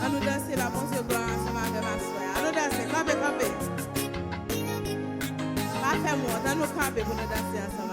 nous danser la bonne gloire ensemble avec ma soeur. À nous danser, camper. Pas faire moi, dans nous camper pour nous danser ensemble.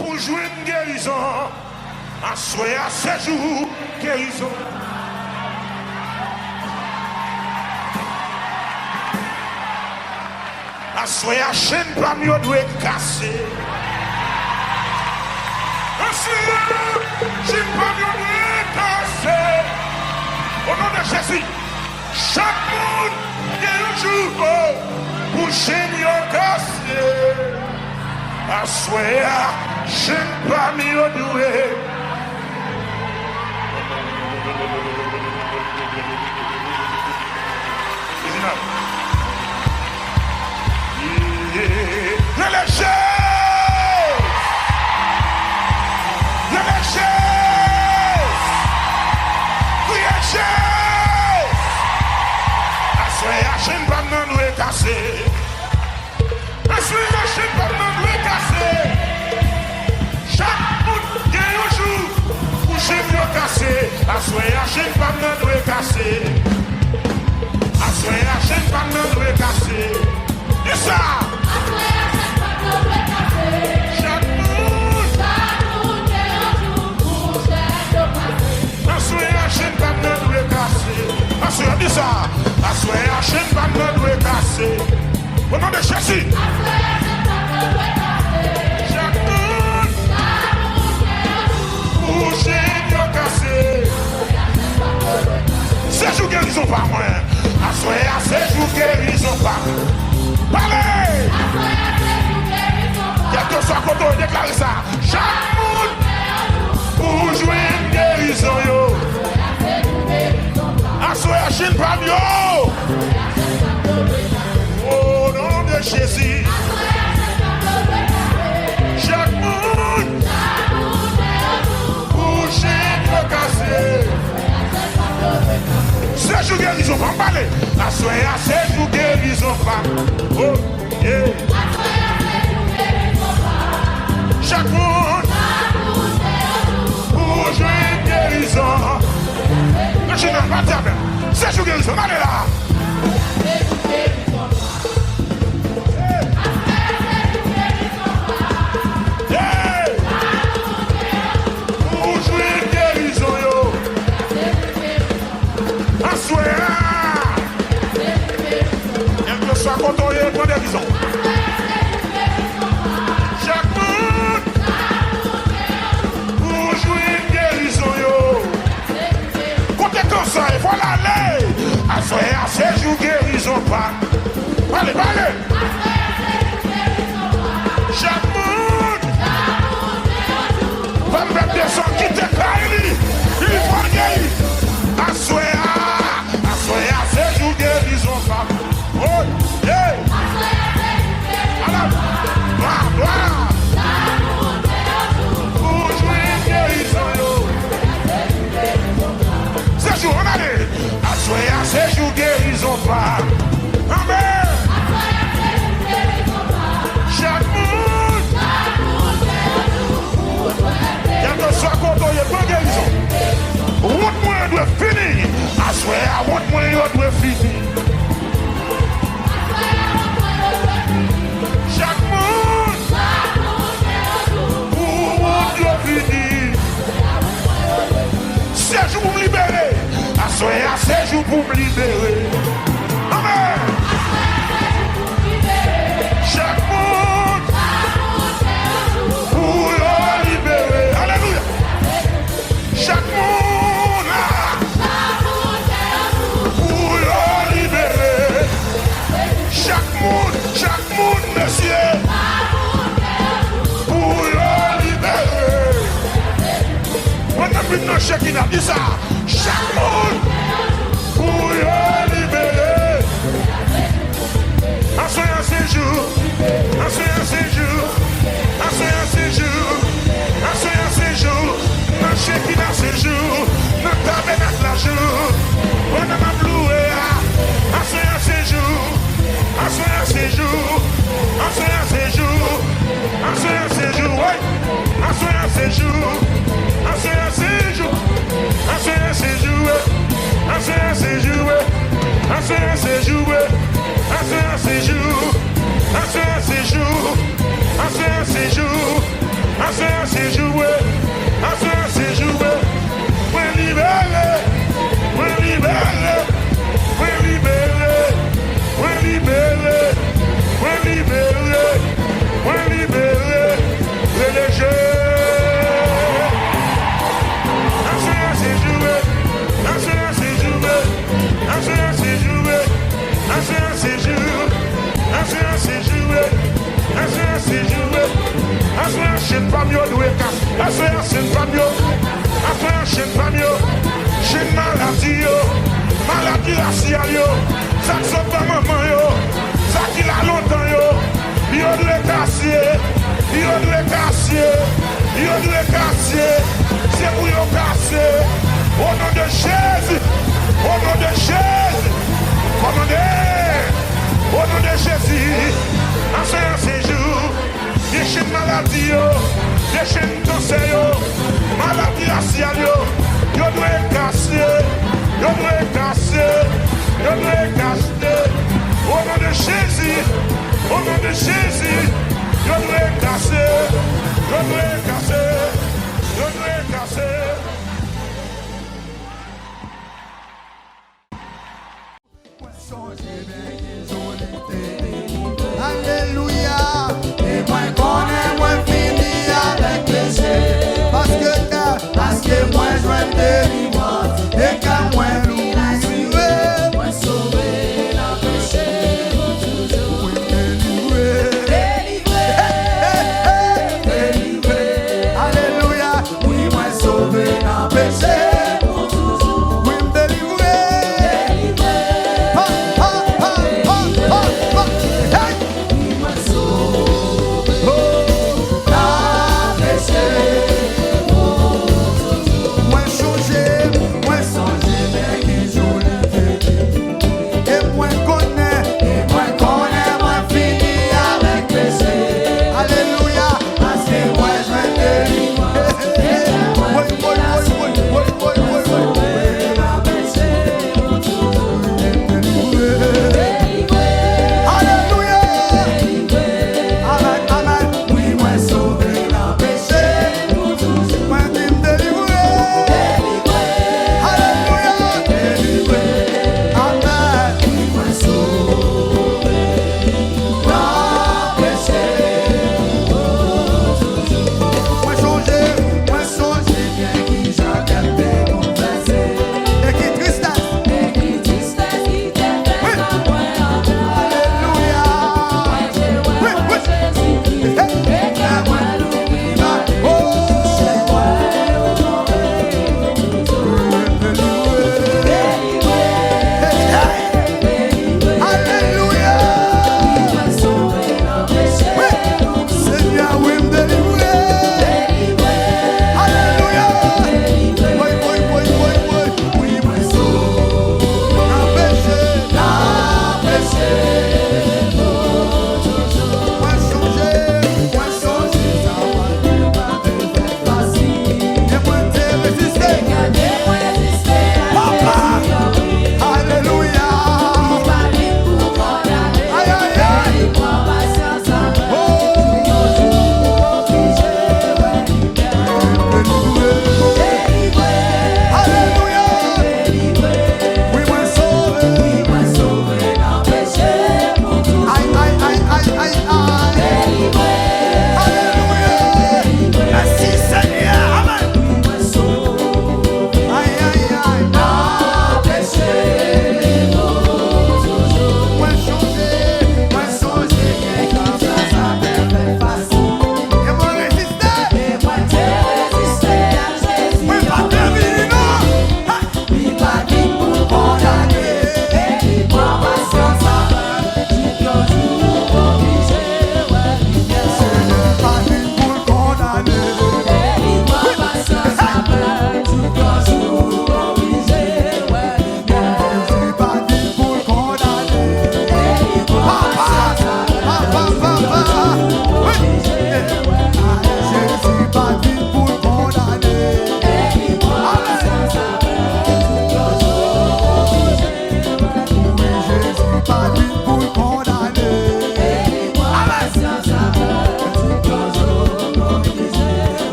pour jouer une guérison. À souhait à ces jours, guérison. À souhait à chaîne pas mieux doit casser. À souhait chaîne pas mieux doit casser. Au nom de Jésus, chaque monde qui est un jour pour chaîne casser. À souhait à chaîne pas mieux doit. Assoyez la chaîne pas de doit casser. Assoyez la chaîne pas de doit casser. Et ça. Assoyez la chaîne pas de doit casser. Chaque monde est un jour pour chaîne de passer. Assoyez la chaîne pas de doit casser. Assoyez, dis ça. Assoyez la chaîne pas de doit casser. Au nom de Jésus. Assoyez la chaîne pas de doit casser. Chaque monde est un jour pour chaîne de casser. Ces jours guérison pas moi. Assoyez à ces jours guérison pas. Parlez. Assoyez à ces jours guérison pas. Quel que soit quand on déclare ça. Chaque monde pour jouer une guérison yo. Assoyez à chaîne pas yo. Au nom de Jésus. Chaque monde pour chaîne casser. Ces jours guérison pas parler. Assoyez à ces jours guérison pas. Oh, yeah. Chaque monde pour jouer guérison. Je n'ai pas de bien. Ces jours guérison, allez là. Quand on est pour des raisons. Chaque monde pour jouer une guérison yo. Côté cancer, il faut l'aller. Assoyez à ces jours guérison pas. Allez, allez. Chaque monde va me mettre des sons qui te caillent. Il faut guérir. Assoyez à ces jours guérison pas. Oh, yeah. Gloire. Pour jouer guérison yo. Ces jours on allait. Assoyez à ces jours guérison pas. Amen. Chaque monde. Quel que soit quand on est pas guérison. Route moins doit finir. Assoyez à route moins doit finir. Chaque monde pour Dieu fini. Ces jours pour me libérer. Assoyez à ces jours pour me libérer. Amen. Chaque monde pour le libérer. Alléluia. Chaque monde pour le libérer. Chaque monde, monsieur, pour le libérer. On a plus de nos chèques qui n'a dit ça. Chaque monde pour le femme yo doit casser. Assoya chaîne femme yo. Assoya chaîne femme yo. Chaîne maladie yo. Maladie raciale yo. Ça qui sont pas maman yo. Ça qui l'a longtemps yo. Yo doit casser. Yo doit casser. Yo doit casser. C'est pour yo casser. Au nom de Jésus. Au nom de Jésus. Au nom de Jésus. En ce séjour. Des chaînes maladie yo. Des chaînes cancer yo. Maladie raciale yo. Yo doit casser. Yo doit casser. Yo doit casser. Au nom de Jésus. Au nom de Jésus. Yo doit casser. Yo doit casser. Yo doit casser. Alléluia. Et moi connais, moi fini avec plaisir. Parce que moi je vais délivrance. Et quand moi louer, moi sauver la péché pour toujours. Délivré, délivré,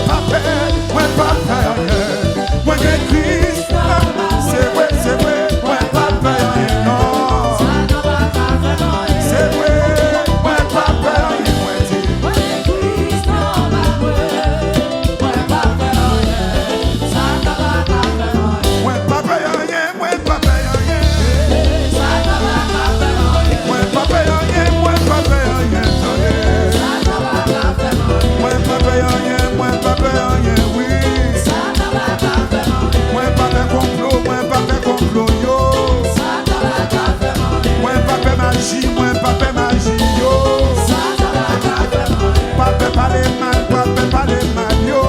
pas peur, moi pas peur. Moi j'ai Christ, c'est vrai, moi pas peur. Non, c'est vrai, moi pas peur. Moi papa magie yo, papa parler mal yo,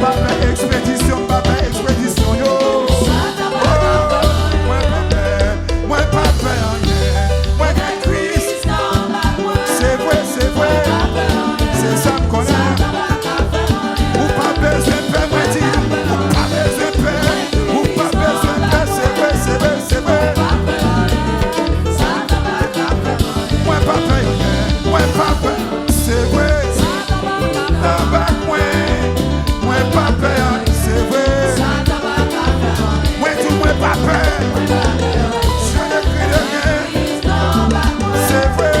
papa expédition yo, moi papa moi Christ, c'est vrai, c'est ça me connaît, ou pas besoin de moi dire, ou pas besoin de c'est vrai, c'est vrai. Moi papa, c'est vrai. Tabac moi papa, c'est vrai. Moi tout moi papa. Je ne crie de rien. C'est vrai.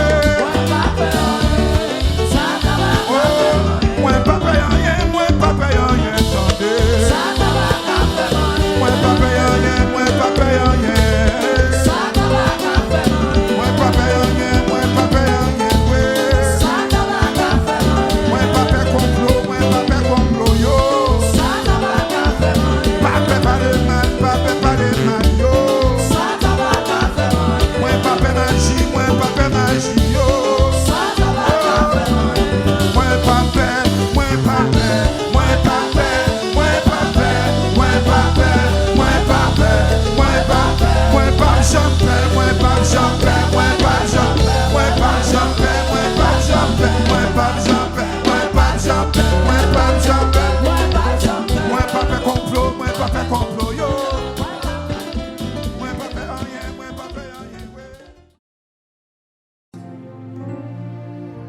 Oh, moi papa rien, attendez. Moi papa rien.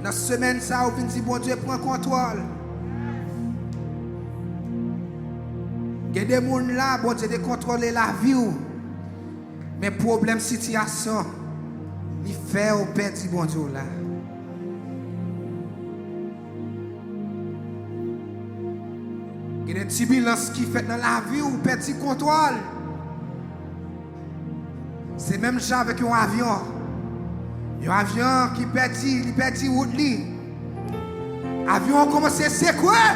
Dans cette semaine, ça, vous venez dire, bon Dieu, prend contrôle. Il y a des gens là, bon Dieu, de contrôler la vie. Mais problème, situation, il fait au petit bon Dieu là. Il y a des petits bilans qui fait dans la vie ou petit contrôle. C'est même ça avec un avion. Un avion qui perdit route li. Avion commence à secouer.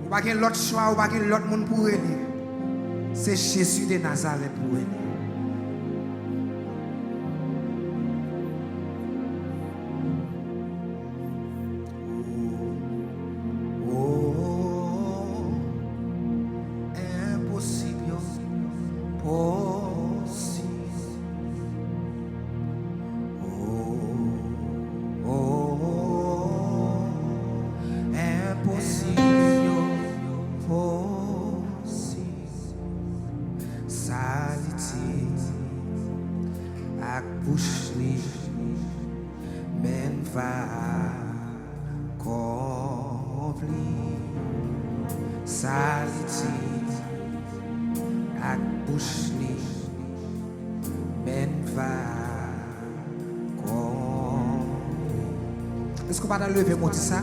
Ou pas l'autre choix, ou pas l'autre monde pour aider. C'est Jésus de Nazareth pour aider. Est-ce qu'on va lever mon ça?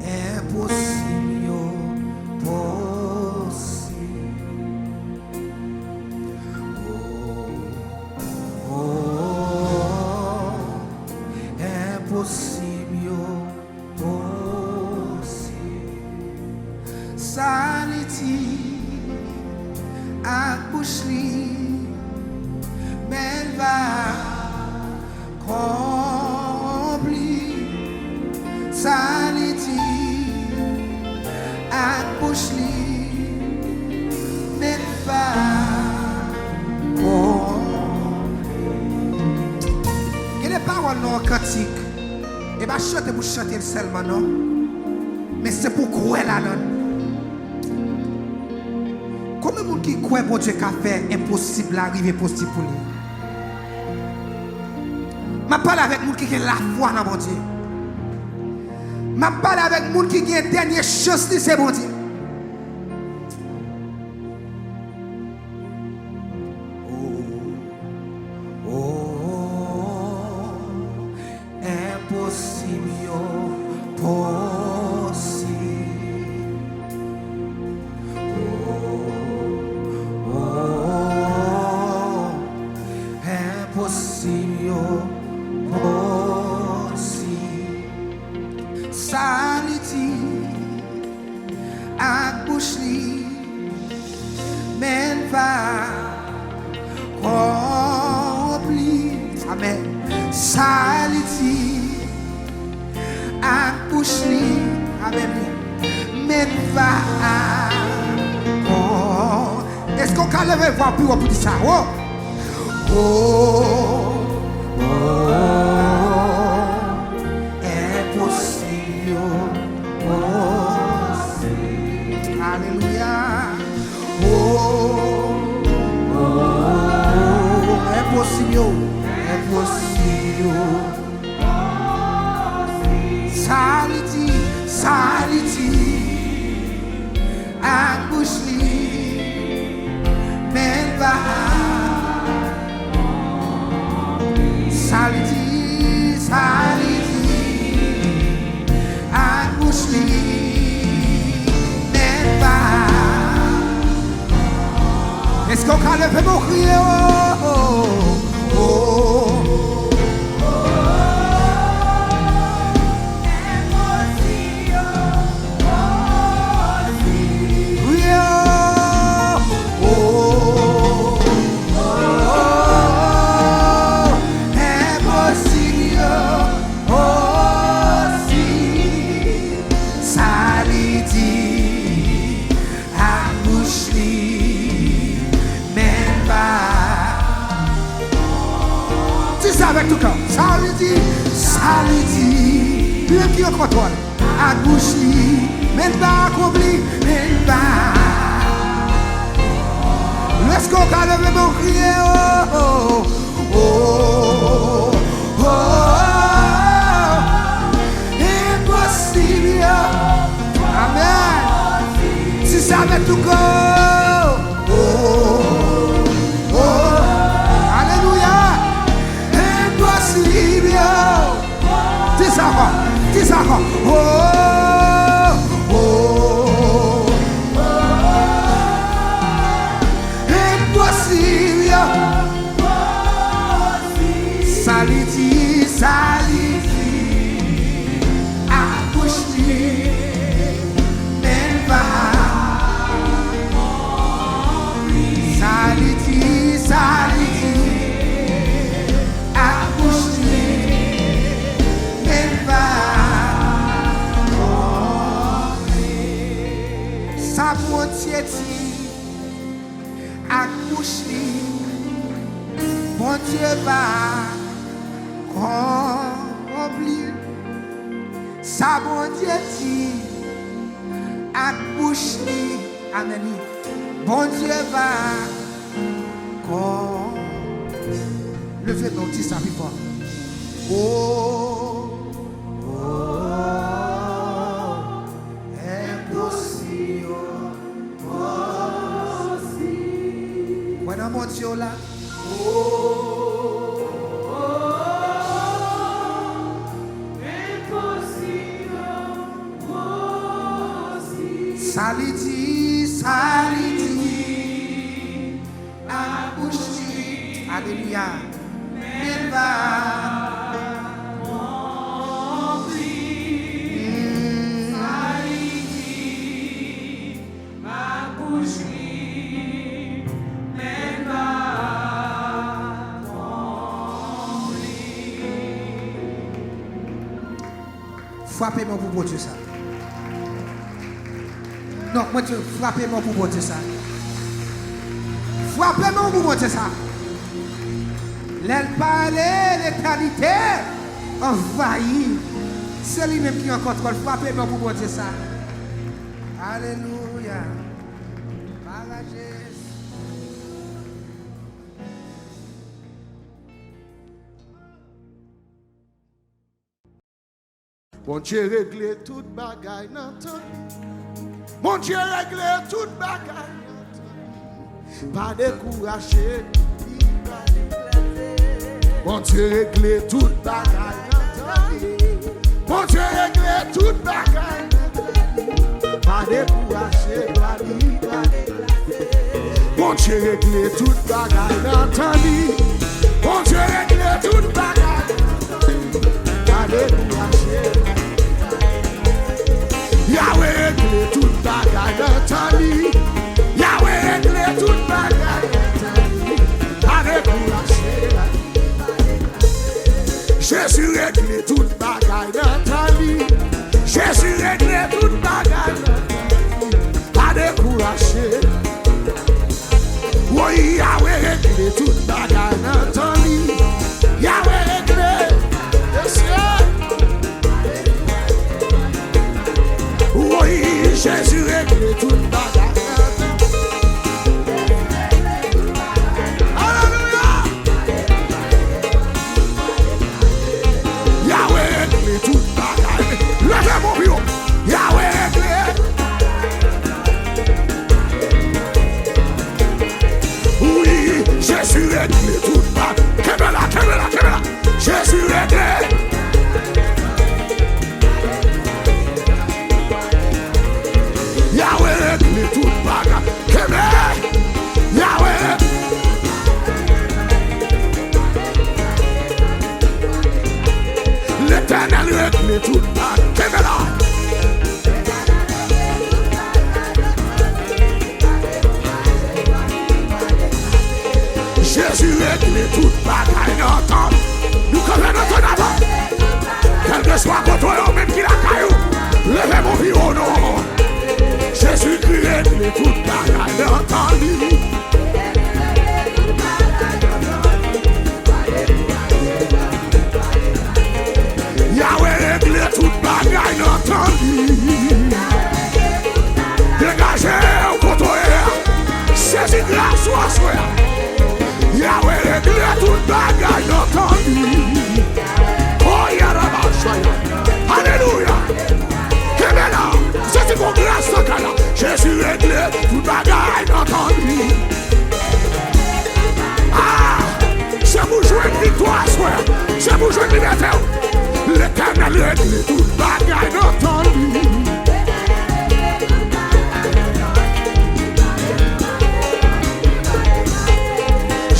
Impossible, possible. Impossible, possible. Sanity, accoucher. Men va accomplir sanity accouche li men va accomplir. Il y a des paroles non cantiques. Et bien chanter pour chanter seulement non. Mais c'est pour croire là-dedans. Combien de gens qui croient que Dieu a fait impossible d'arriver possible pour lui? Je parle avec les gens qui ont la foi dans mon Dieu. Je parle avec les gens qui ont une dernière chance, c'est mon Dieu. Est-ce qu'on peut lever voir plus pour dire ça? Impossible. Alléluia. Impossible. Saliti. Akbushli. Menva. Saliti. Akbushli. Menva. Est-ce qu'on peut lever mon cri? Avec tout cœur, Saliti, Dieu qui est au contrôle, Akbushli, Menba, Kobli, Menba. Laisse qu'on a levé mon crier, impossible, amen. Si ça avec tout cœur, Dis encore. Impossible. Saliti. Akbushli. Menva. Saliti. Akbushli, bon Dieu va accomplir. Ça bon Dieu dit, Akbushli, amen. Bon Dieu va accomplir. Levez mon petit sapi fort. Mon Dieu là. Saliti. Akbushli. Alléluia. Menva. Frappez-moi pour porter ça. Non, moi, frappez-moi pour porter ça. Frappez-moi pour porter ça. L'aile parler, l'éternité envahit. C'est lui-même qui est en contrôle. Frappez-moi pour porter ça. Alléluia. Bon Dieu réglé toute bagaille dans ton. Mon Dieu réglé toute bagaille dans ton. Pas décourager. Mon Dieu réglé toute bagaille dans ton. Mon Dieu réglé toute bagaille dans ton. Pas décourager la vie. Mon Dieu réglé toute bagaille dans ton lit. Mon Dieu réglé toute bagaille dans ton lit. Pas décourager. Yahweh réglé toute bagaille dans ton lit. Yahweh réglé toute bagaille dans ton lit. Pas décourager la vie. Jésus réglé toute bagaille dans ton lit. Jésus réglé toute bagaille dans ton lit. Pas décourager. Oui, Yahweh réglé toute bagaille dans ton lit. Yahweh réglé, yes, oui, Jésus réglé toute bagaille dans ton lit. Alléluia. Yahweh réglé toute bagaille. Levez mon bureau. Yahweh réglé. Jésus réglé toute bagaille. Kébela. Jésus réglé. Yahweh réglé toute bagaille. Kébela. Yahweh. L'Éternel réglé toute bagaille. Kébela. Jésus réglé toute bagaille dans ton. Nous connaissons notre avant. Quel que soit contre eux, même qui la caillou. Levez mon vie au nom. Jésus réglé toute bagaille dans ton lit. Yahweh réglé toute bagaille dans ton lit. Dégagez au contre eux. Jésus grâce soit soi. Yahweh réglé toute bagaille dans ton lit. Oh, Yarabashaya. Alléluia. Kébela. C'est pour grâce au Canada. Jésus réglé toute bagaille dans ton lit. Ah, c'est pour jouer une victoire, frère. C'est pour jouer une liberté. L'Éternel réglé toute bagaille dans ton lit.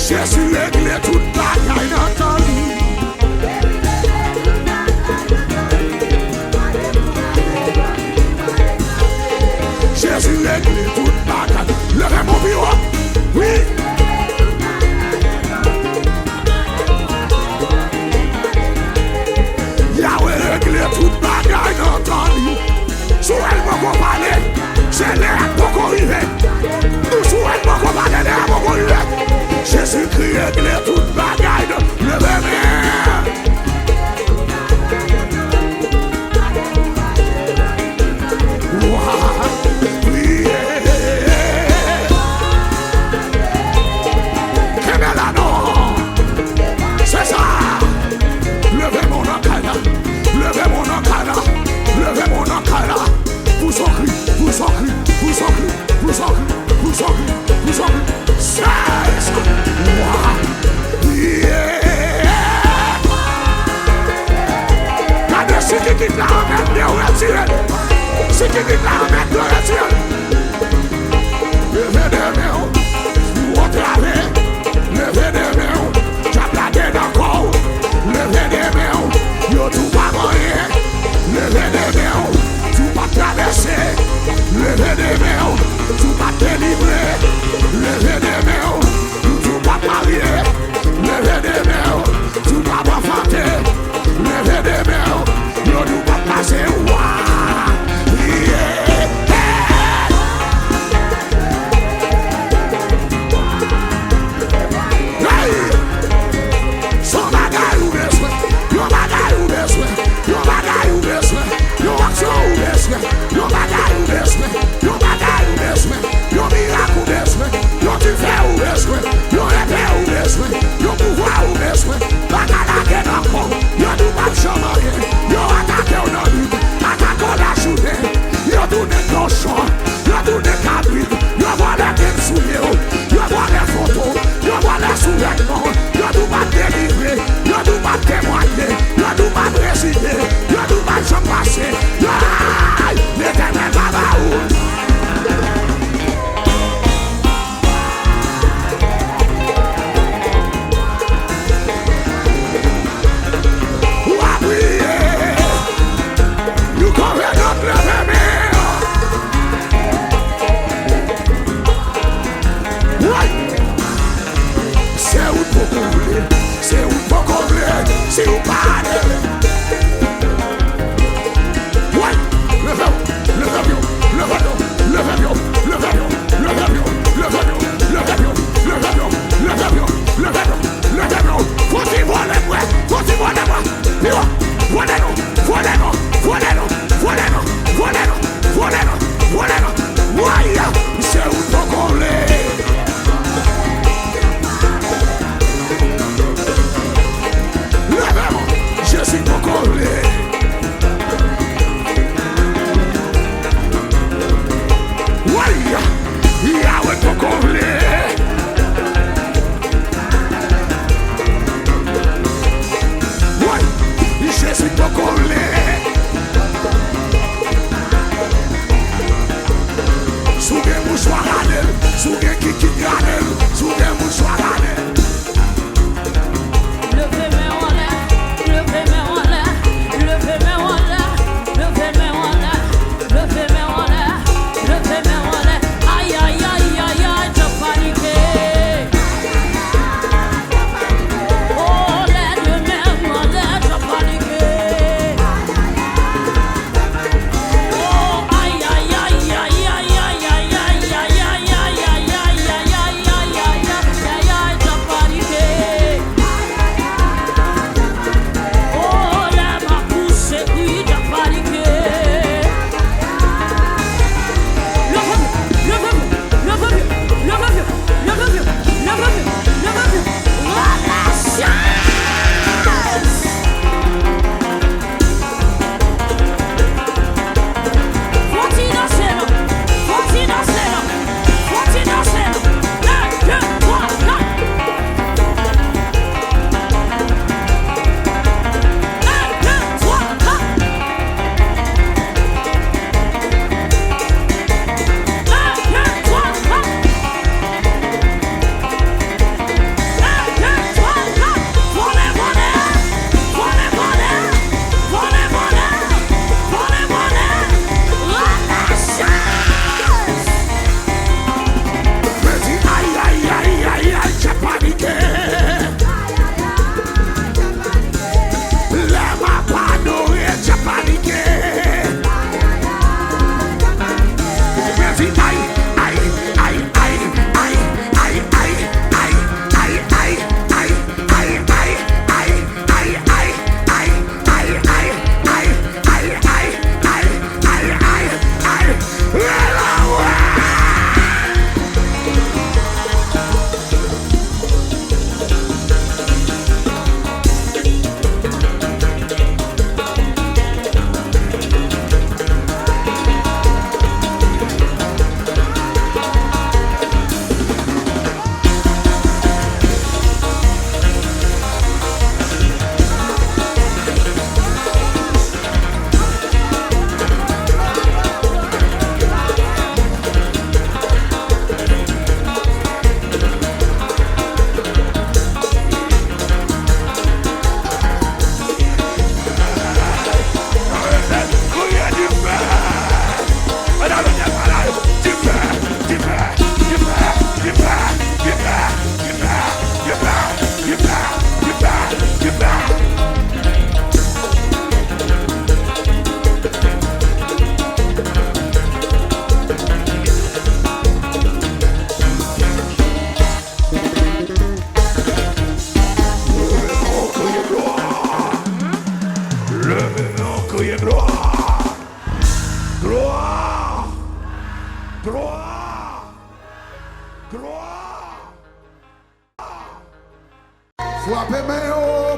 Jésus réglé toute bagaille dans ton lit. Jésus réglé toute bagaille. Levez mon bureau. Oui. Yahweh réglé toute bagaille dans ton lit. Sous elle m'a parlé. C'est l'air pour arriver. Nous sous elle m'a parlé. L'air pour arriver. Jésus-Christ réglé toute bagaille de le bébé. Oui. Kébela non. C'est ça. Levez mon encana. Levez mon encana. Levez mon encana. Vous en cri. Vous en cri. Vous en cri. Vous en cri. Vous en cri. Vous en cri. C'est ça. Si qui quitte la remettre, de retirer. Si qui quitte la remettre, de retirer. Levez des mains, vous entravez. Levez des mains, tu as plaqué dans le corps. Levez des mains, yo tout pas moyen. Levez des mains, tout pas traverser. Levez des mains, tout pas délivrer. Levez des mains, tout pas parier. Levez des mains, tout pas enfanter. Levez des mains. Yo nous pas passer, ouah, yeah,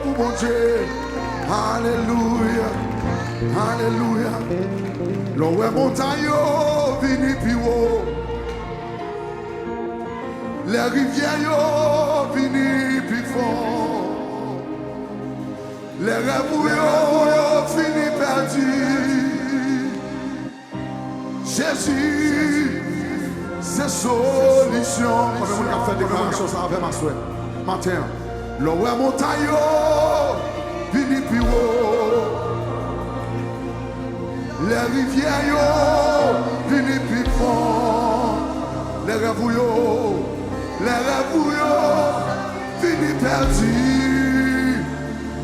pour mon Dieu. Alléluia. Alléluia. L'eau est montagne, vini plus haut. Les rivières, vini plus fort. Les rêves, fini perdus. Jésus, c'est solution. On va faire déclaration ça avec ma soeur. Matin, l'eau est montagne, vini plus haut. Les rivières, vini plus fort. Les rêves, fini perdus.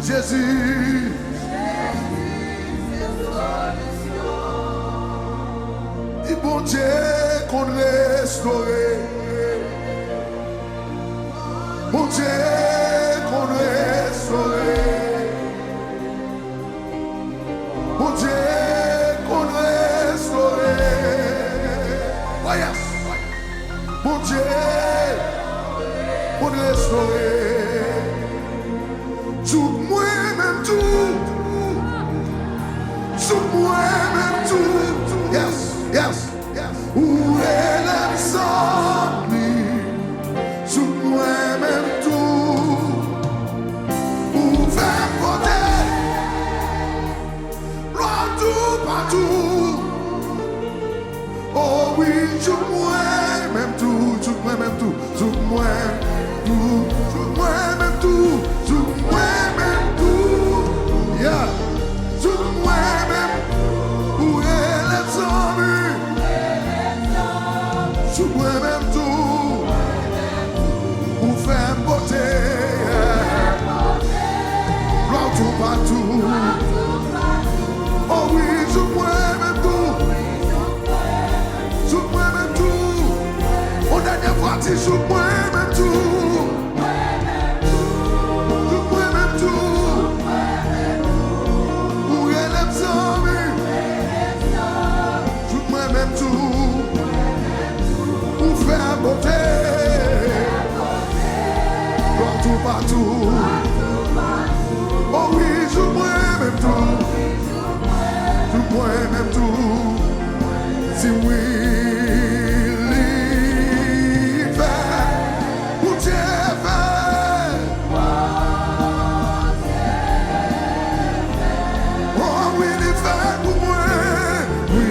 Jésus, dit bon Dieu qu'on restaure. Bon Dieu qu'on restaure. Bon Dieu qu'on restaure. Oh yes. Bon Dieu qu'on restaure. Tout moi même tout. Tout moi même tout. Yes, yes, yes. Où est l'ensemble? Tout moi même tout. Où faire côté? Loin tout partout. Oh oui, tout moi même tout. Tout moi même tout. Tout moi tout. Tout moi même tout. Tout moi même tout. Yeah. Tout moi même. Où est l'ensemble? Tout moi même tout. Où faire beauté? Loin tout partout. Oh oui, tout moi même tout. Tout moi même tout. On dernière fois, c'est tout moi même tout. Tout moi même tout. Où est l'ensemble? Tout moi même tout. Où faire beauté? Loin tout partout. Oh oui, tout moi même tout. Tout moi même tout. Si oui, l'hiver, où Dieu fait. Oh oui, l'hiver pour moi. Oui,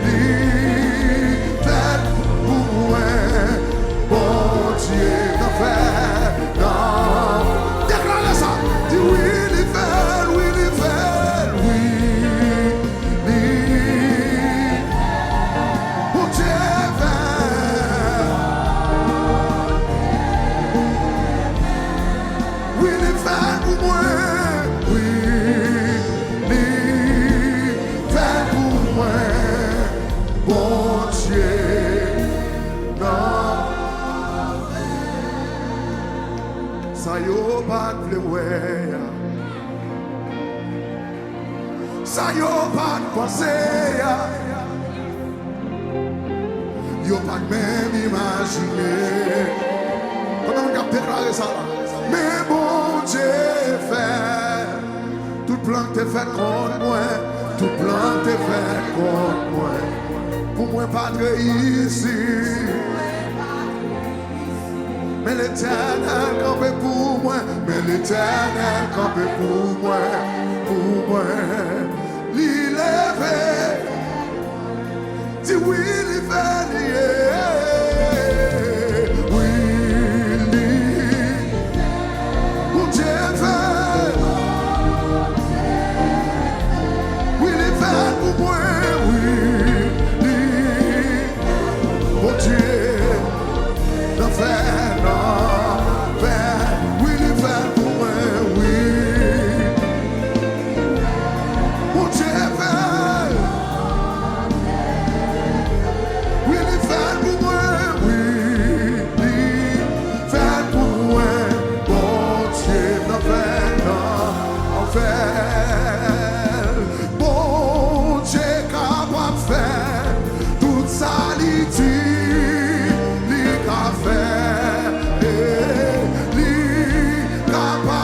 l'hiver pour moi. Bon Dieu n'a fait. Non. Déclarez ça. Dis oui, l'hiver, oui, l'hiver, oui. Bon Dieu fait. Oui, l'hiver pour moi. Oui, l'hiver pour moi. Bon Dieu n'a fait. Ça y est, pas de ouais. Ça y est, pas de penser. Yo pas même imaginer. Comment on a déclaré ça? Mais bon Dieu fait. Tout plan que t'es fait contre moi. Tout plan que t'es fait contre moi. Pour moi pas de ici. Mais l'Éternel campait pour moi. Mais l'Éternel campait pour moi. Pour moi. L'île est. Dis oui, l'hiver, oui, mon Dieu fait. Oui, l'hiver pour moi, oui, mon Dieu n'a fait, oui, l'hiver pour moi, oui, mon Dieu fait. Oui, l'hiver pour moi, oui, l'hiver pour moi, bon Dieu n'a fait, en fait, bon Dieu capable de faire toute sa liture, li qu'a fait, li capable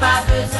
Pas besoin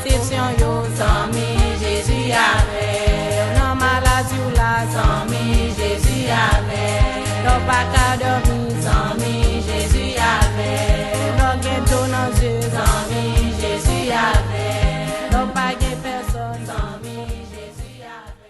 déception yo, Zami Jésus avec. Non maladie ou la, Zami Jésus avec. Non pas qu'à dormir, Zami Jésus avec. Non ghetto dans yeux, Zami Jésus avec. Non pas que personne, Zami Jésus avec.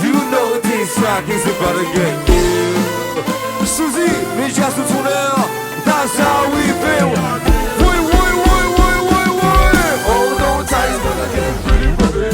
You know this track is about to get you. Suzy, les jazz de ton air, that's how we feel. Oui, oui, oui, oui, oui, oui. Hold on tight, it's gonna get pretty bumpy.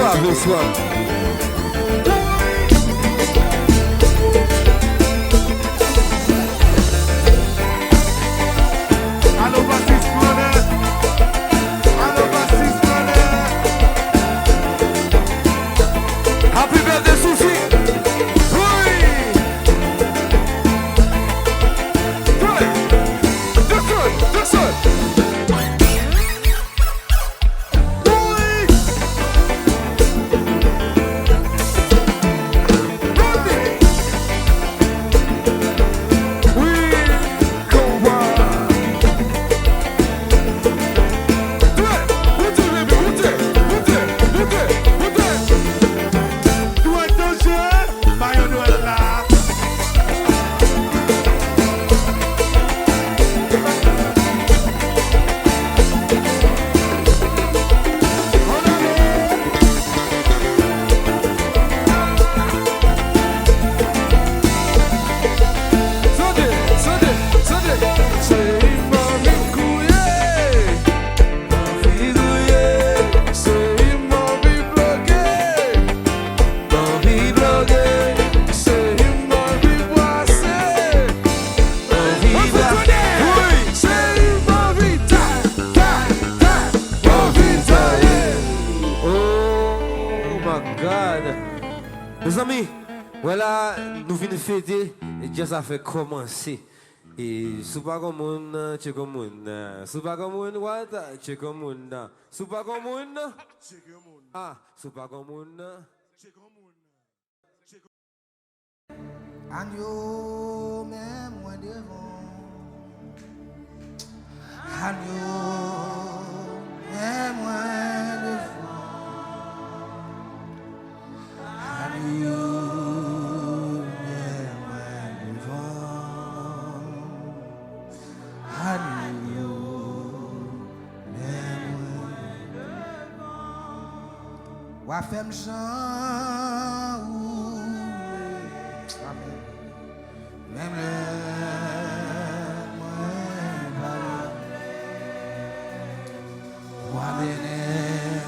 Bonsoir, bonsoir. Allô, bassiste Monet. Allô, bassiste Monet. Happy birthday, Suzy. Oui. This one. Mes amis, voilà, nous venons fêter et déjà ça fait commencer. Et si pas comme on, tu comme on, si pas comme on, what, tu comme on, si pas comme on, ah, si pas comme on. Agneau, même moins devant. Agneau, même moins devant. Agneau, même moins devant. Agneau, même moins devant. Wa femme chant ou même le moins valeur, wa bénin,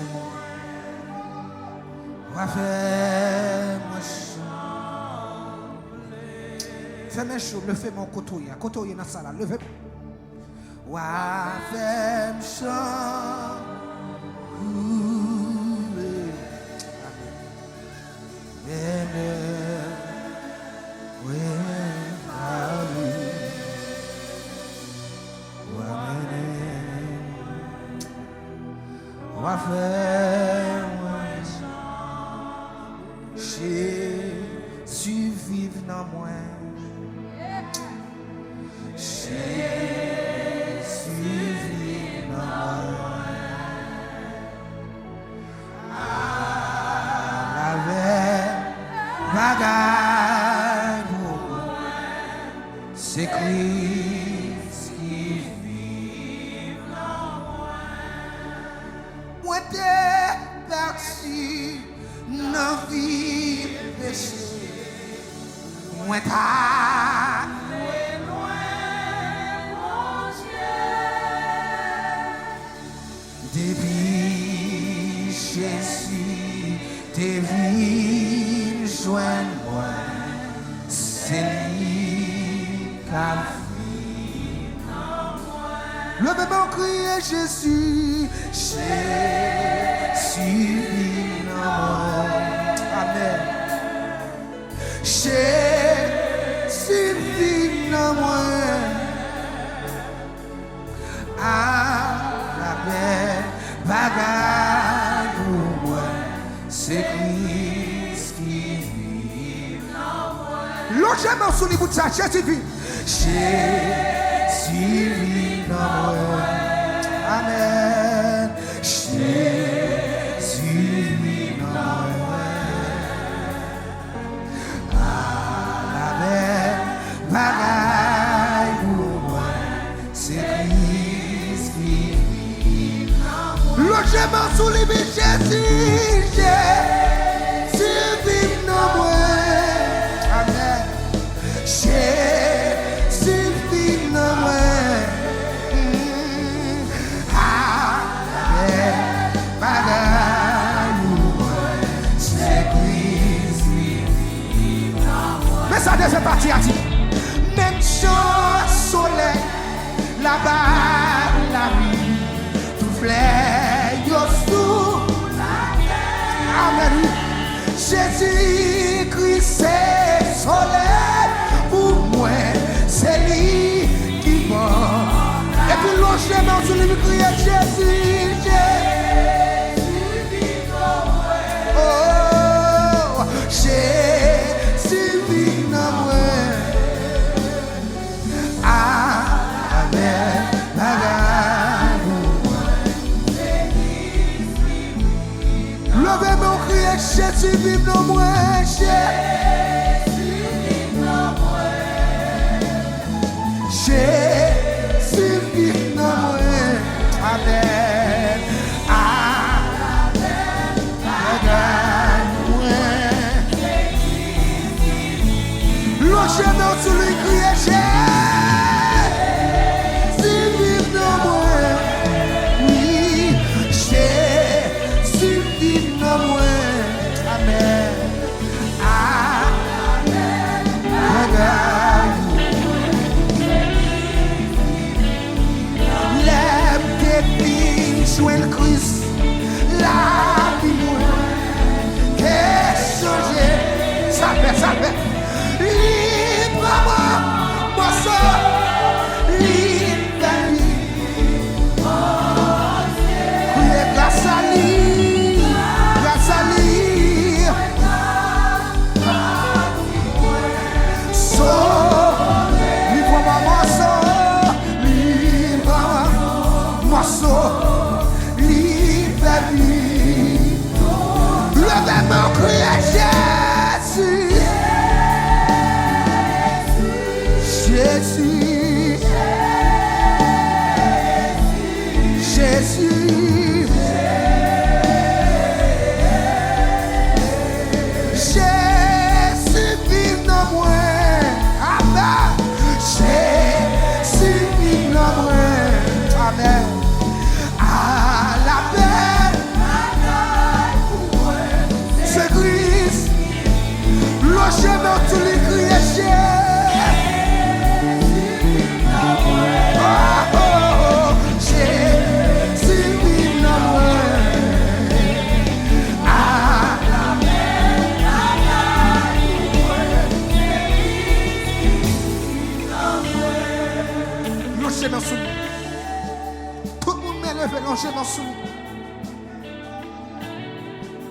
wa faire moi chaud. Fais-moi chaud, le fais mon cotoyer dans ça là, levez. Wa faire chaud. Jésus vive dans moi. Jésus vive dans moi. La bagaille pour moi, c'est Christ qui vit dans moi. Moi t'es parti dans vie péché. Moi t'as loin, mon Dieu. Depuis Jésus, t'es venu joindre moi. C'est lui qui a fait dans moi. Le bébé crié Jésus, Jésus vit dans moi. Amen. Jésus vit dans moi. Ah, la belle bagaille pour moi, c'est Christ qui vit dans moi. Logement sous les bouts de ça, Jésus vit. Jésus vit dans moi. Amen. Jésus vit dans moi. Bagaille pour moi, c'est Christ qui vit dans moi. Logement sous les bêtes, Jésus, Jésus vit dans moi. Amen. Jésus vit dans moi. Amen. Bagaille pour moi, deuxième partie a dit, même champ soleil, là-bas la vie, tout fleur yo sous la terre. Amen. Jésus-Christ c'est soleil pour moi, c'est lui qui mort. Et puis l'autre chemin sur lui crier Jésus, Jésus, oh, Jésus vit dans moi. Amen. Levez mon cri, Jésus vive dans moi, Jésus vive dans moi, Jésus vive dans moi, Amen, Amen, le chemin sur lui crier, Jésus vive dans moi, oui, Jésus vive dans moi. Amen. Amen. Lève tes pieds, jouez le Christ. La vie moi. Qu'est-ce que ça fait, ça fait. Libre-moi, moi seul. Libre-moi. Priez grâce à lui.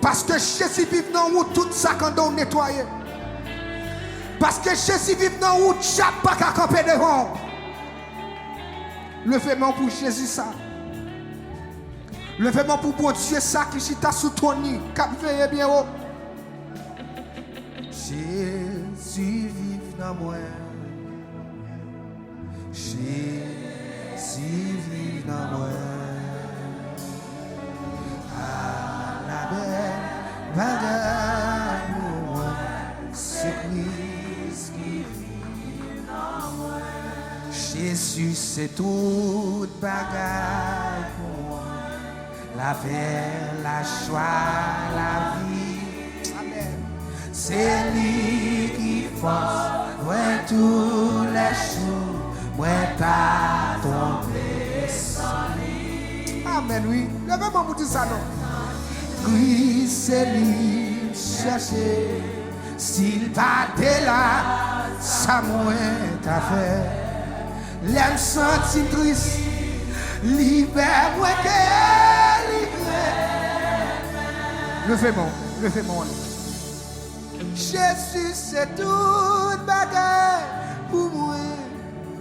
Parce que Jésus vit dans où tout ça quand on nettoie. Parce que Jésus vit dans où chaque pas qu'à camper devant. Levez-moi pour Jésus ça. Levez-moi pour bon Dieu ça qui chita sous ton nid. Cap veille bien haut. Jésus vit dans moi. Jésus vit dans moi. C'est Christ qui vit en moi. Jésus c'est toute bagaille pour moi. La paix, la joie, la vie. Amen. C'est lui qui force moi tous les jours. Moi pas tomber sans lui. Amen, oui. Levez-moi pour dire ça non. Christ c'est lui chercher. S'il battait là, ça moins t'a fait. L'aime senti triste, libère-moi que libère. Levez-moi. Jésus c'est toute bagaille pour moi.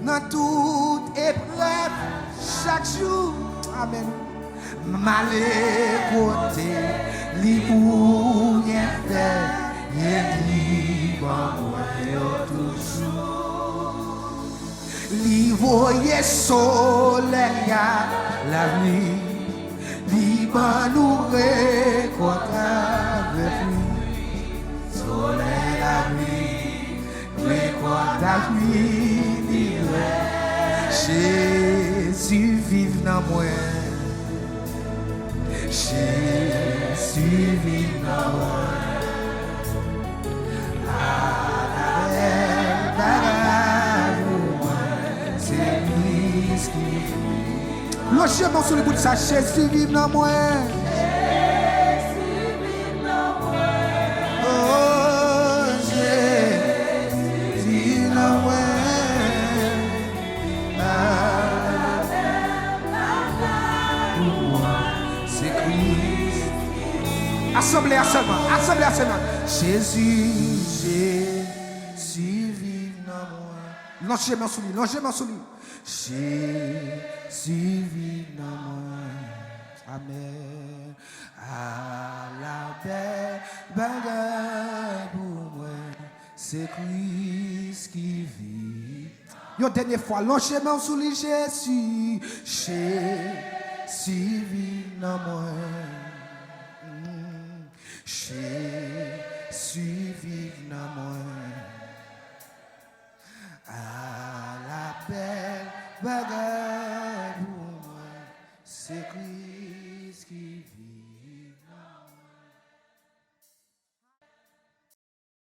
Dans toute épreuve, chaque jour. Amen. Malé côté, libre, rien fait. Li voye soleil la nuit, li ban nous récolte avec lui. Soleil la nuit, récolte avec lui. Jésus vive dans moi. Jésus vit dans moi. Amen. Logement sur le bout de sa chaise, si vive dans moi. Oh, Jésus dans moi. C'est Christ. Assemblée seulement. Jésus, Jésus vive dans moi. Logement sur lui. Jésus vive dans moi. Amen. À la belle bagarre pour moi, c'est Christ qui vit. Une dernière fois, logement sur lui, Jésus. Jésus vive dans moi. Jésus vive dans moi. À la belle bagarre pour moi, c'est Christ.